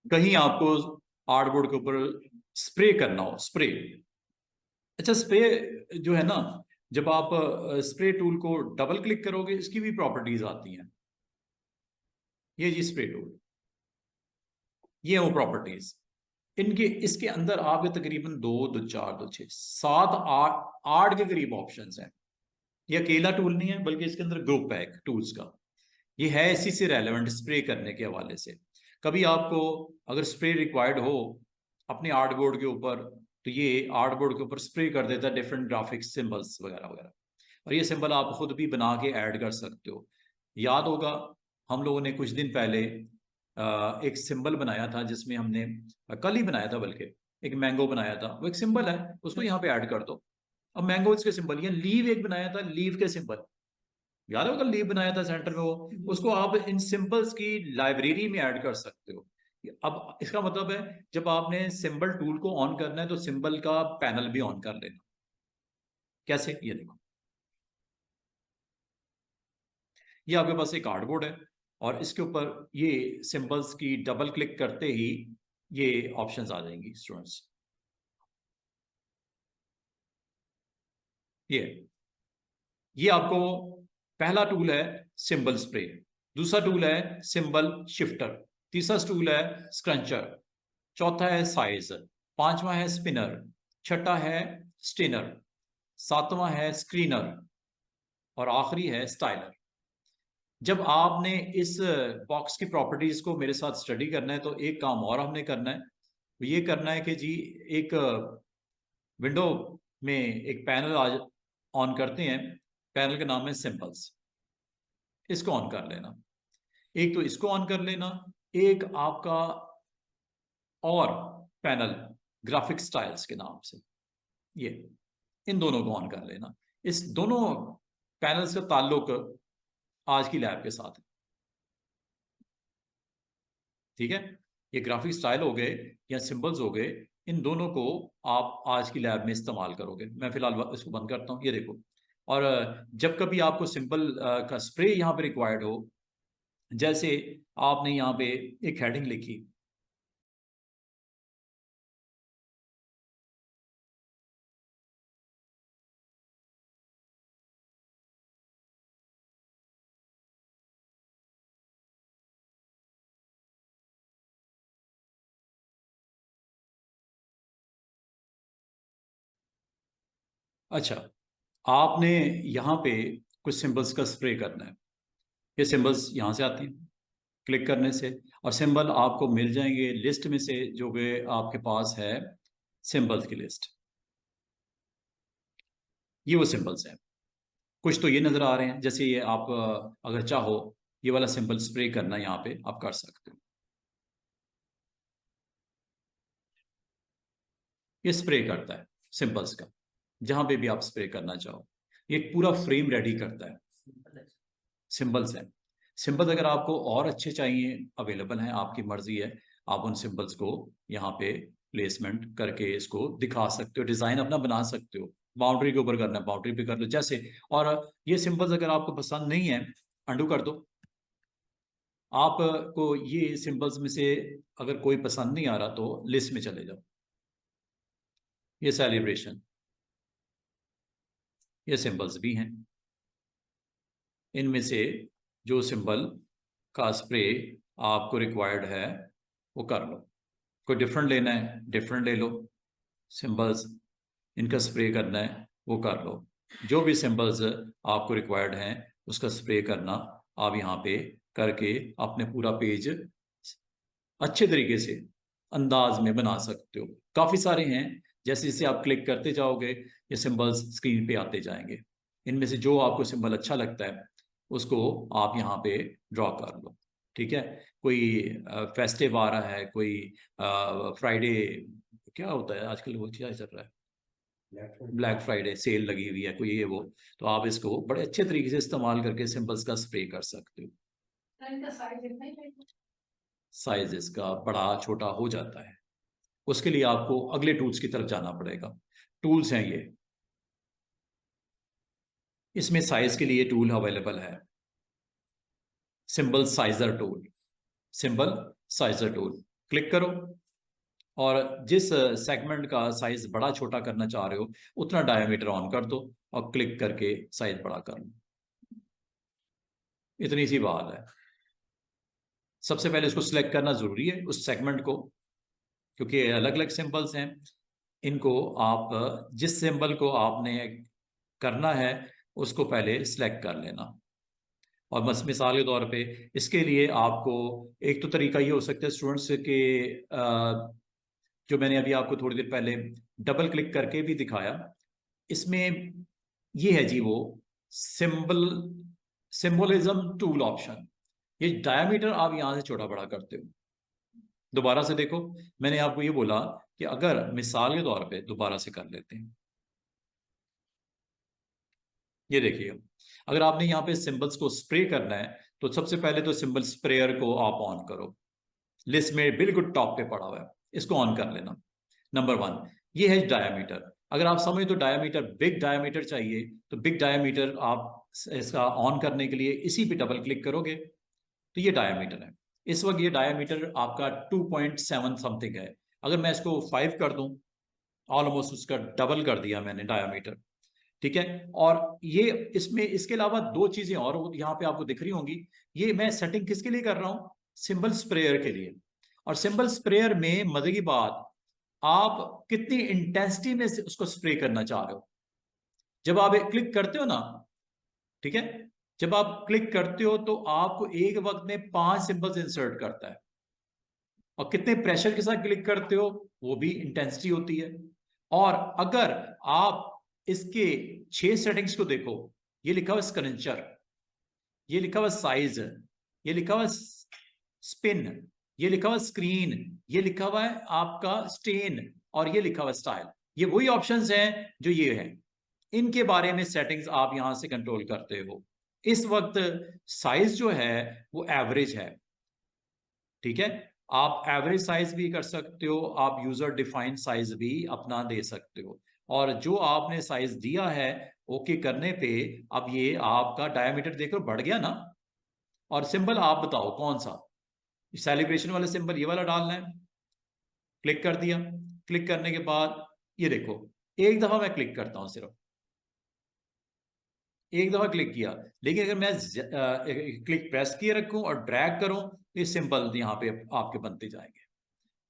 कहीं आपको आर्टबोर्ड के ऊपर स्प्रे करना हो, स्प्रे। अच्छा, स्प्रे जो है ना, जब आप स्प्रे टूल को डबल क्लिक करोगे, इसकी भी प्रॉपर्टीज आती हैं। ये जी स्प्रे टूल, ये वो प्रॉपर्टीज। इनके इसके अंदर आपके तकरीबन 2, 2, 4, 2, 6, 7, 8 के करीब ऑप्शंस हैं। ये अकेला टूल नहीं है, बल्कि इसके अंदर ग्रुप है एक टूल्स का। ये है इसी से रेलेवेंट, स्प्रे करने के हवाले से। कभी आपको अगर स्प्रे रिक्वायर्ड हो अपने आर्ट बोर्ड के ऊपर, तो ये आर्ट बोर्ड के ऊपर स्प्रे कर देता है डिफरेंट ग्राफिक्स सिंबल्स वगैरह वगैरह। और ये सिंबल आप खुद भी बना के ऐड कर सकते हो। याद होगा, हम लोगों ने कुछ दिन पहले एक सिंबल बनाया था, जिसमें हमने कल ही बनाया था बल्कि, एक मैंगो बनाया था। वो एक सिंबल है, उसको यहाँ पे ऐड कर दो। अब मैंगो के सिंबल, या लीव एक बनाया था, लीव के सिंबल याद है, कल लीव बनाया था सेंटर में, वो उसको आप इन सिंबल्स की लाइब्रेरी में ऐड कर सकते हो। अब इसका मतलब है, जब आपने सिंबल टूल को ऑन करना है, तो सिंबल का पैनल भी ऑन कर लेना। कैसे, ये देखो, ये आपके पास एक कार्डबोर्ड है, और इसके ऊपर ये सिंबल्स की डबल क्लिक करते ही ये ऑप्शंस आ जाएंगी स्टूडेंट्स। ये आपको पहला टूल है सिंबल स्प्रे, दूसरा टूल है सिंबल शिफ्टर, तीसरा टूल है स्क्रंचर, चौथा है साइज, पांचवा है स्पिनर, छठा है स्टेनर, सातवां है स्क्रीनर, और आखिरी है स्टाइलर। जब आपने इस बॉक्स की प्रॉपर्टीज को मेरे साथ स्टडी करना है, तो एक काम और हमने करना है। ये करना है कि जी, एक विंडो में एक पैनल आज ऑन करते हैं। पैनल का नाम है सिंबल्स। इसको ऑन कर लेना, एक तो इसको ऑन कर लेना, एक आपका और पैनल ग्राफिक स्टाइल्स के नाम से, ये इन दोनों को ऑन कर लेना। इस दोनों पैनल्स का ताल्लुक आज की लैब के साथ है, ठीक है। ये ग्राफिक स्टाइल हो गए या सिंबल्स हो गए, इन दोनों को आप आज की लैब में इस्तेमाल करोगे। मैं फिलहाल इसको बंद करता हूँ, ये देखो। और जब कभी आपको सिंबल का स्प्रे यहाँ पे रिक्वायर्ड हो, जैसे आपने यहाँ पे एक हेडिंग लिखी, अच्छा, आपने यहाँ पे कुछ सिंबल्स का स्प्रे करना है। ये सिंबल्स यहाँ से आते हैं क्लिक करने से, और सिंबल आपको मिल जाएंगे लिस्ट में से, जो कि आपके पास है सिंबल्स की लिस्ट। ये वो सिंबल्स हैं। कुछ तो ये नजर आ रहे हैं, जैसे ये आप अगर चाहो ये वाला सिंबल स्प्रे करना, यहाँ पे आप कर सकते हो। ये स्प्रे करता है सिंबल्स का, जहां पे भी आप स्प्रे करना चाहो। ये एक पूरा फ्रेम रेडी करता है। सिंबल्स हैं। सिंबल्स अगर आपको और अच्छे चाहिए, अवेलेबल हैं, आपकी मर्जी है। आप उन सिंबल्स को यहाँ पे प्लेसमेंट करके इसको दिखा सकते हो, डिजाइन अपना बना सकते हो। बाउंड्री के ऊपर करना है, बाउंड्री पे कर लो जैसे। और ये सिंबल्स अगर आपको पसंद नहीं है, अंडू कर दो। आपको ये सिंबल्स में से अगर कोई पसंद नहीं आ रहा, तो लिस्ट में चले जाओ। ये सेलिब्रेशन, ये सिंबल्स भी हैं। इनमें से जो सिंबल का स्प्रे आपको रिक्वायर्ड है, वो कर लो। कोई डिफरेंट लेना है, डिफरेंट ले लो। सिंबल्स इनका स्प्रे करना है, वो कर लो। जो भी सिंबल्स आपको रिक्वायर्ड हैं, उसका स्प्रे करना आप यहाँ पे करके अपने पूरा पेज अच्छे तरीके से अंदाज में बना सकते हो। काफ़ी सारे हैं, जैसे जैसे आप क्लिक करते जाओगे, ये सिंबल्स स्क्रीन पे आते जाएंगे। इनमें से जो आपको सिंबल अच्छा लगता है, उसको आप यहाँ पे ड्रॉ कर लो, ठीक है। कोई फेस्टिव आ रहा है, कोई फ्राइडे, क्या होता है आजकल, वो क्या चल रहा है, ब्लैक फ्राइडे सेल लगी हुई है, कोई ये वो, तो आप इसको बड़े अच्छे तरीके से इस्तेमाल करके सिंबल्स का स्प्रे कर सकते हो। साइज इसका बड़ा छोटा हो जाता है, उसके लिए आपको अगले टूल्स की तरफ जाना पड़ेगा। टूल्स हैं ये, इसमें साइज के लिए टूल अवेलेबल है, symbol scissor tool. Symbol scissor tool click करो और जिस सेगमेंट का साइज बड़ा छोटा करना चाह रहे हो उतना डायमीटर ऑन कर दो और क्लिक करके साइज बड़ा कर लो। इतनी सी बात है। सबसे पहले इसको सिलेक्ट करना जरूरी है उस सेगमेंट को, क्योंकि अलग अलग सिंबल्स हैं। इनको आप जिस सिंबल को आपने करना है उसको पहले सिलेक्ट कर लेना। और बस मिसाल के तौर पे इसके लिए आपको एक तो तरीका ये हो सकता है स्टूडेंट्स के जो मैंने अभी आपको थोड़ी देर पहले डबल क्लिक करके भी दिखाया, इसमें ये है जी वो सिंबल सिंबोलिज्म टूल ऑप्शन। ये डायमीटर आप यहां से छोटा बड़ा करते हो। दोबारा से देखो, मैंने आपको ये बोला कि अगर मिसाल के तौर पे दोबारा से कर लेते हैं, ये देखिए अगर आपने यहाँ पे सिंबल्स को स्प्रे करना है तो सबसे पहले तो सिंबल स्प्रेयर को आप ऑन करो। लिस्ट में बिल्कुल टॉप पे पड़ा हुआ है, इसको ऑन कर लेना। नंबर 1 ये है डायामीटर। अगर आप समझ तो डायामीटर बिग डायामीटर चाहिए तो बिग डायामीटर आप इसका ऑन करने के लिए इसी पे डबल क्लिक करोगे तो ये डायामीटर है। इस वक्त ये डायामीटर आपका 2.7 समथिंग है। अगर मैं इसको 5 कर दूं, ऑलमोस्ट उसका डबल कर दिया मैंने डायामीटर। ठीक है। और ये इसमें इसके अलावा दो चीजें और यहाँ पे आपको दिख रही होंगी। ये मैं सेटिंग किसके लिए कर रहा हूं? सिंबल स्प्रेयर के लिए। और सिंबल स्प्रेयर में मजे की बात, आप कितनी इंटेंसिटी में उसको स्प्रे करना चाह रहे हो। जब आप क्लिक करते हो ना, ठीक है, जब आप क्लिक करते हो तो आपको एक वक्त में 5 सिंबल्स इंसर्ट करता है। और कितने प्रेशर के साथ क्लिक करते हो वो भी इंटेंसिटी होती है। और अगर आप इसके 6 सेटिंग्स को देखो, ये लिखा हुआ स्क्रंचर, ये लिखा हुआ साइज, ये लिखा हुआ स्पिन, ये लिखा हुआ स्क्रीन, ये लिखा हुआ है आपका स्टेन, और ये लिखा हुआ स्टाइल। ये वही ऑप्शंस हैं जो ये है। इनके बारे में सेटिंग्स आप यहां से कंट्रोल करते हो। इस वक्त साइज जो है वो एवरेज है। ठीक है। आप एवरेज साइज भी कर सकते हो, आप यूजर डिफाइंड साइज भी अपना दे सकते हो। और जो आपने साइज दिया है ओके करने पे अब ये आपका डायमीटर देखो बढ़ गया ना। और सिंबल आप बताओ कौन सा सेलिब्रेशन वाला सिंबल, ये वाला डालना है। क्लिक कर दिया। क्लिक करने के बाद ये देखो, एक दफा मैं क्लिक करता हूं, सिर्फ एक दफा क्लिक किया। लेकिन अगर मैं क्लिक प्रेस किए रखूं और ड्रैग करूं तो ये सिंबल यहाँ पे आपके बनते जाएंगे।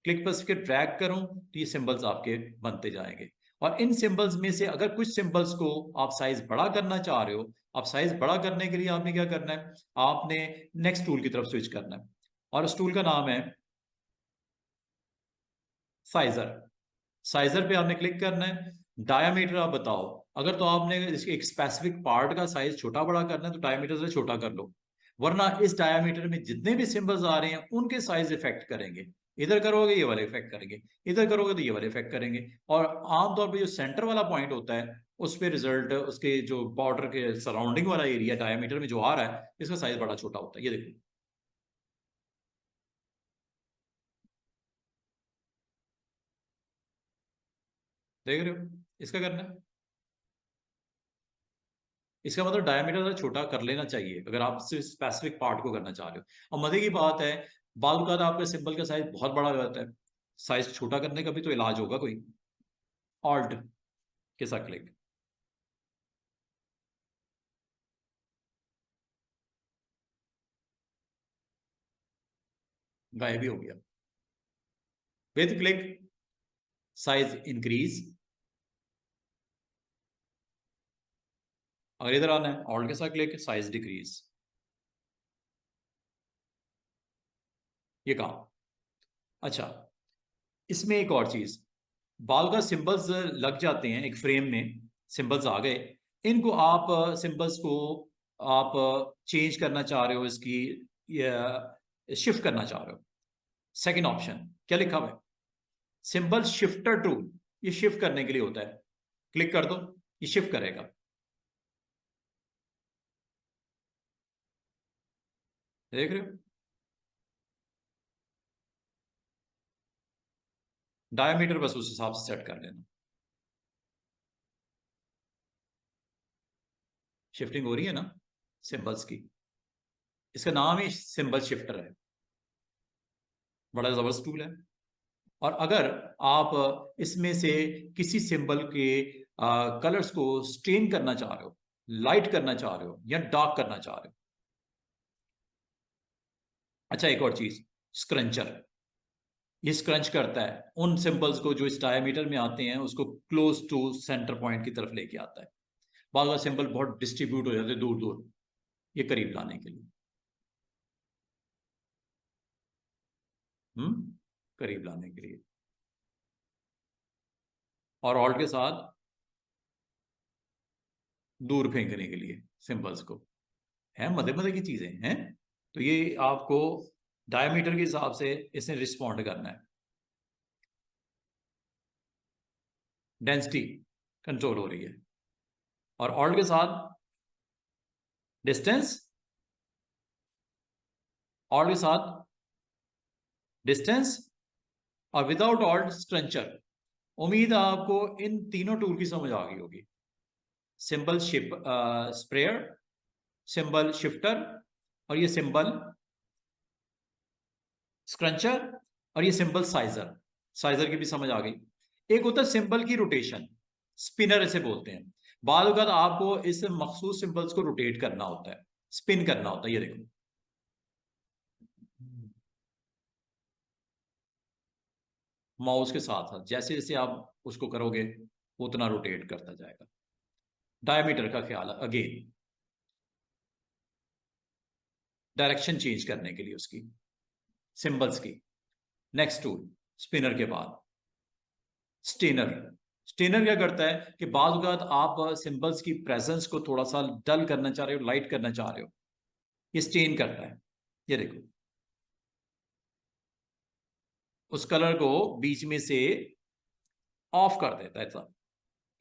क्लिक प्रेस के ड्रैग करूं तो ये सिंबल्स आपके बनते जाएंगे। और इन सिंबल्स में से अगर कुछ सिंबल्स को आप साइज बड़ा करना चाह रहे हो, आप साइज बड़ा करने के लिए आपने क्या करना है, आपने नेक्स्ट टूल की तरफ स्विच करना है। और उस टूल का नाम है साइजर। साइजर पे आपने क्लिक करना है। डायामीटर आप बताओ। अगर तो आपने एक स्पेसिफिक पार्ट का साइज छोटा बड़ा करना है तो डायामीटर से छोटा कर लो, वरना इस डायामीटर में जितने भी सिंबल्स आ रहे हैं उनके साइज इफेक्ट करेंगे। इधर करोगे ये वाले इफेक्ट करेंगे, इधर करोगे तो ये वाले इफेक्ट करेंगे। और आमतौर पे जो सेंटर वाला पॉइंट होता है उस पे रिजल्ट उसके जो बॉर्डर के सराउंडिंग वाला एरिया डायामीटर में जो आ रहा है इसका साइज बड़ा छोटा होता है। ये देखो, देख रहे हो? इसका करना है। इसका मतलब डायमीटर छोटा कर लेना चाहिए अगर आप सिर्फ स्पेसिफिक पार्ट को करना चाह रहे हो। और मजे की बात है, बाल का आपका सिंबल का साइज बहुत बड़ा हो जाता है। साइज छोटा करने का भी तो इलाज होगा कोई। ऑल्ट के साथ क्लिक, गायब भी हो गया। With click size increase. अगर इधर आना है ऑल्ट के साथ क्लिक साइज डिक्रीज। ये कहा। अच्छा, इसमें एक और चीज, बाल का सिंबल्स लग जाते हैं एक फ्रेम में, सिंबल्स आ गए, इनको आप सिंबल्स को आप चेंज करना चाह रहे हो, इसकी शिफ्ट करना चाह रहे हो। सेकंड ऑप्शन क्या लिखा हुआ है? Symbol shifter tool. ये शिफ्ट करने के लिए होता है। क्लिक कर दो, ये शिफ्ट करेगा। देख रहे हो? डायमीटर बस उस हिसाब से सेट कर लेना। शिफ्टिंग हो रही है ना सिंबल्स की। इसका नाम ही सिंबल शिफ्टर है। बड़ा ज़बरदस्त टूल है। और अगर आप इसमें से किसी सिंबल के कलर्स को स्टेन करना चाह रहे हो, लाइट करना चाह रहे हो या डार्क करना चाह रहे हो। अच्छा, एक और चीज, स्क्रंचर। ये स्क्रंच करता है उन सिंबल्स को जो इस डायमीटर में आते हैं, उसको क्लोज टू सेंटर पॉइंट की तरफ लेके आता है। बाद में सिंबल बहुत डिस्ट्रीब्यूट हो जाते हैं दूर दूर, ये करीब लाने के लिए। करीब लाने के लिए। और ऑल्ट के साथ दूर फेंकने के लिए सिंबल्स को। है मजे मजे की चीजें हैं। तो ये आपको डायमीटर के हिसाब से इसने रिस्पॉन्ड करना है। डेंसिटी कंट्रोल हो रही है। और ऑल्ट के साथ डिस्टेंस, ऑल्ट के साथ डिस्टेंस, और विदाउट ऑल्ट स्क्रंचर। उम्मीद है आपको इन तीनों टूल की समझ आ गई होगी। सिंबल स्प्रेयर, सिंबल शिफ्टर, और ये सिंबल स्क्रंचर, और ये सिंबल साइजर। साइजर की भी समझ आ गई। एक होता है सिंबल की रोटेशन, स्पिनर इसे बोलते हैं। बाद वक्त आपको इस मखसूस सिंबल्स को रोटेट करना होता है, स्पिन करना होता है। ये देखो, माउस के साथ साथ जैसे जैसे आप उसको करोगे उतना रोटेट करता जाएगा। डायमीटर का ख्याल है अगेन, डायरेक्शन चेंज करने के लिए उसकी, सिंबल्स की। नेक्स्ट टूल स्पिनर के बाद स्टेनर। स्टेनर क्या करता है कि बाद वक्त आप सिंबल्स की प्रेजेंस को थोड़ा सा डल करना चाह रहे हो, लाइट करना चाह रहे हो, ये स्टेन करता है। ये देखो, उस कलर को बीच में से ऑफ कर देता है, ऐसा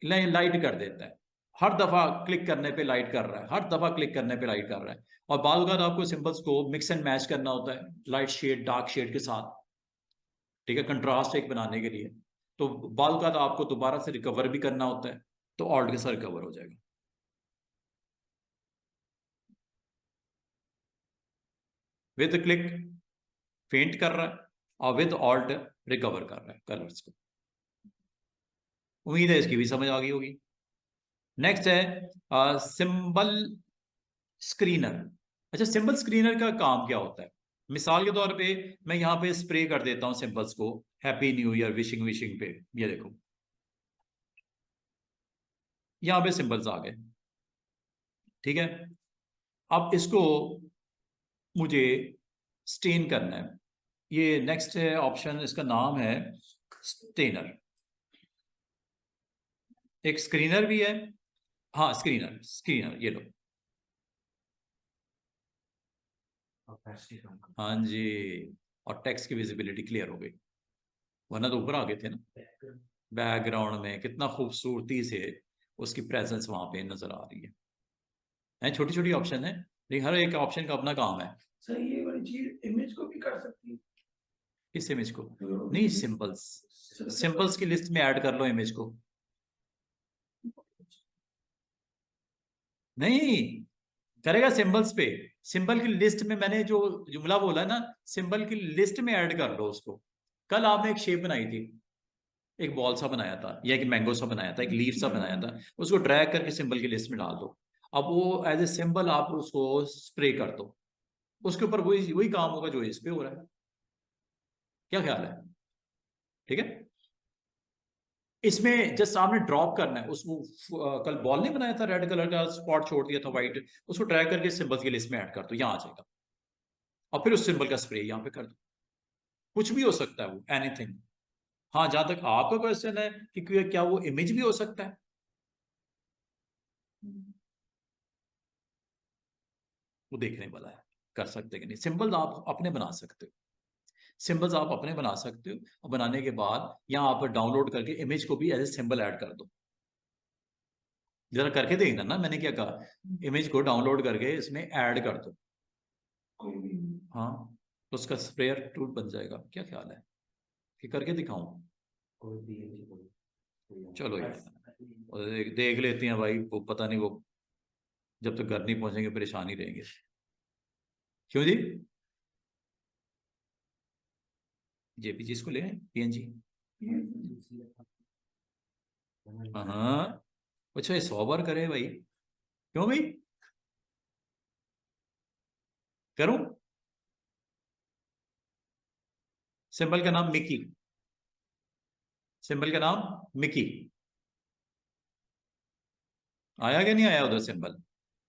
लाइट कर देता है। हर दफा क्लिक करने पे लाइट कर रहा है, हर दफा क्लिक करने पे लाइट कर रहा है। और बाद वक्त आपको सिंबल्स को मिक्स एंड मैच करना होता है, लाइट शेड डार्क शेड के साथ, ठीक है, कंट्रास्ट एक बनाने के लिए। तो बाद वक्त आपको दोबारा से रिकवर भी करना होता है, तो ऑल्ट के साथ रिकवर हो जाएगा। विद क्लिक फेंट कर रहा है, और विद ऑल्ट रिकवर कर रहा है कलर्स को। उम्मीद है इसकी भी समझ आ गई होगी। नेक्स्ट है सिंबल स्क्रीनर। अच्छा, सिंबल स्क्रीनर का काम क्या होता है? मिसाल के तौर पे मैं यहाँ पे स्प्रे कर देता हूँ सिंबल्स को, happy new year wishing wishing पे। ये देखो, यहाँ पे सिंबल्स आ गए, ठीक है। अब इसको मुझे स्टेन करना है। ये नेक्स्ट है ऑप्शन, इसका नाम है स्टेनर। एक स्क्रीनर भी है। हाँ, स्क्रीनर, स्क्रीनर, ये लो। हाँ जी, और टेक्स्ट की विजिबिलिटी क्लियर हो गई, वरना तो ऊपर आ गए थे ना। बैकग्राउंड में कितना खूबसूरती से उसकी प्रेजेंस वहां पे नजर आ रही है। छोटी छोटी ऑप्शन है, लेकिन हर एक ऑप्शन का अपना काम है। सर ये वाली चीज इमेज को भी कर सकती है? किस इमेज को? नहीं, सिंबल्स, सिंबल्स की लिस्ट में ऐड कर लो इमेज को। नहीं, करेगा सिंबल्स पे। सिंबल की लिस्ट में मैंने जो जुमला बोला ना, सिंबल की लिस्ट में ऐड कर लो उसको। कल आपने एक शेप बनाई थी, एक बॉल सा बनाया था, या एक मैंगो सा बनाया था, एक लीफ सा बनाया था, उसको ड्रैग करके सिंबल की लिस्ट में डाल दो। अब वो एज ए सिंबल आप उसको स्प्रे कर दो, उसके ऊपर वही वही काम होगा जो इस पे हो रहा है। क्या ख्याल है? ठीक है। इसमें जस्ट आपने ड्रॉप करना है उसको। कल बॉल नहीं बनाया था, रेड कलर का स्पॉट छोड़ दिया था व्हाइट, उसको ड्रैग करके सिंबल की लिस्ट में ऐड कर दो, यहाँ आ जाएगा। और फिर उस सिंबल का स्प्रे यहाँ पे कर दो। कुछ भी हो सकता है वो, एनीथिंग। हाँ, जहां तक आपका क्वेश्चन है कि क्या वो इमेज भी हो सकता है, वो देखने वाला है। कर सकते कि नहीं, सिंबल आप अपने बना सकते हो। सिंबल्स आप अपने बना सकते हो, और बनाने के बाद यहाँ आप डाउनलोड करके इमेज को भी एज ए सिंबल ऐड कर दो। जरा करके देखना ना, मैंने क्या कहा, इमेज को डाउनलोड करके इसमें ऐड कर दो। हाँ, तो उसका स्प्रेयर टूल बन जाएगा। क्या ख्याल है कि करके दिखाऊं? चलो यार, और देख लेते हैं भाई, वो पता नहीं, वो जब तक घर नहीं पहुंचेंगे परेशान ही रहेंगे। क्यों जी? जेपीजी इसको ले पीएनजी। ये हाँ अच्छा, ये 100 बार करे भाई, क्यों भाई करूं? सिंबल का नाम मिकी, सिंबल का नाम मिकी। आया कि नहीं आया उधर सिंबल?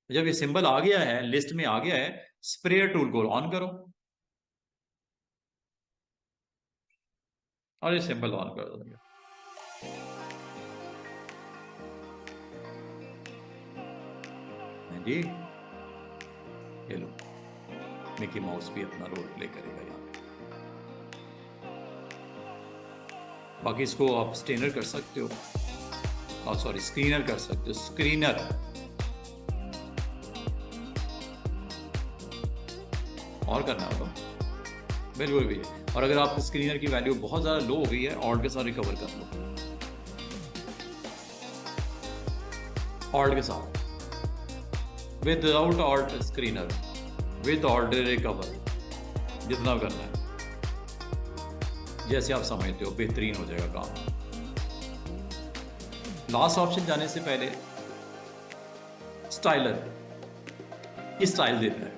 जब ये सिंबल आ गया है, लिस्ट में आ गया है, स्प्रेयर टूल को ऑन करो और ये सिंबल ऑन कर दो। हाँ जी, ये लो, मिकी माउस भी अपना रोल प्ले करेगा यहाँ पे। बाकी इसको आप स्टेनर कर सकते हो, सॉरी स्क्रीनर कर सकते हो, स्क्रीनर। और करना होगा बिल्कुल भी। और अगर आपकी स्क्रीनर की वैल्यू बहुत ज्यादा लो हो गई है, ऑल्ट के साथ रिकवर कर लो, ऑल्ट के साथ, without alt screener, with alt recover, जितना करना है जैसे आप समझते हो, बेहतरीन हो जाएगा काम। लास्ट ऑप्शन जाने से पहले स्टाइलर, ये स्टाइल देता है,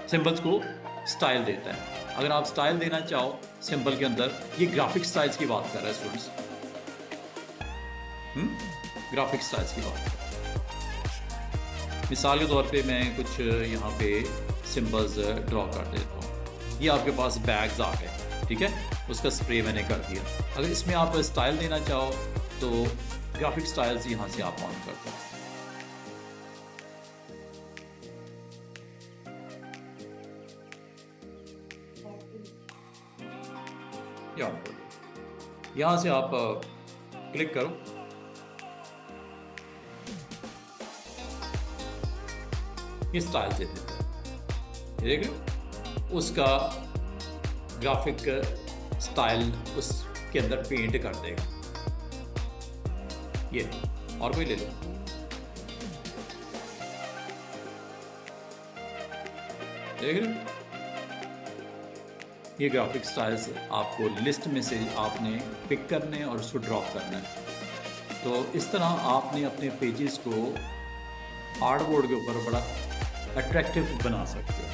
सिंबल्स को स्टाइल देता है। अगर आप स्टाइल देना चाहो सिंबल के अंदर, ये ग्राफिक स्टाइल्स की बात कर रहा है स्टूडेंट्स, ग्राफिक स्टाइल्स की बात। मिसाल के तौर पे मैं कुछ यहाँ पे सिंबल्स ड्रॉ कर देता हूँ। ये आपके पास बैग्स आ गए, ठीक है, उसका स्प्रे मैंने कर दिया। अगर इसमें आप स्टाइल देना चाहो तो ग्राफिक स्टाइल्स यहाँ से आप ऑन कर दो। यहाँ से आप क्लिक करो, ये स्टाइल दे देते हैं, देख रहे हो, उसका ग्राफिक स्टाइल उसके अंदर पेंट कर देगा। ये और कोई ले लो, देख रहे हो, ये ग्राफिक स्टाइल्स आपको लिस्ट में से आपने पिक करने और उसको ड्रॉप करना है। तो इस तरह आपने अपने पेजेस को आर्टबोर्ड के ऊपर बड़ा अट्रैक्टिव बना सकते हो।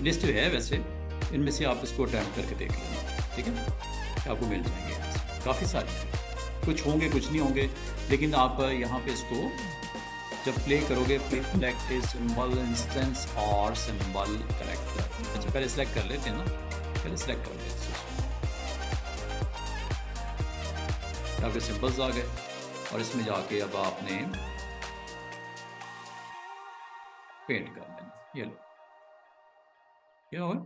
लिस्ट है वैसे, इनमें से आप इसको अटैम्प्ट करके देख लेना, ठीक है, आपको मिल जाएंगे यहाँ से काफ़ी सारे, कुछ होंगे कुछ नहीं होंगे, लेकिन आप यहाँ पे इसको जब प्ले करोगे, सिलेक्ट सिंबल इंस्टेंस और सिंबल करेक्टर। अच्छा पहले सिलेक्ट कर लेते हैं ना, पहले सिलेक्ट कर लेते हैं, आपके सिंबल्स आ गए और इसमें जाके अब आपने पेंट कर लेना। ये लो, क्या होगा,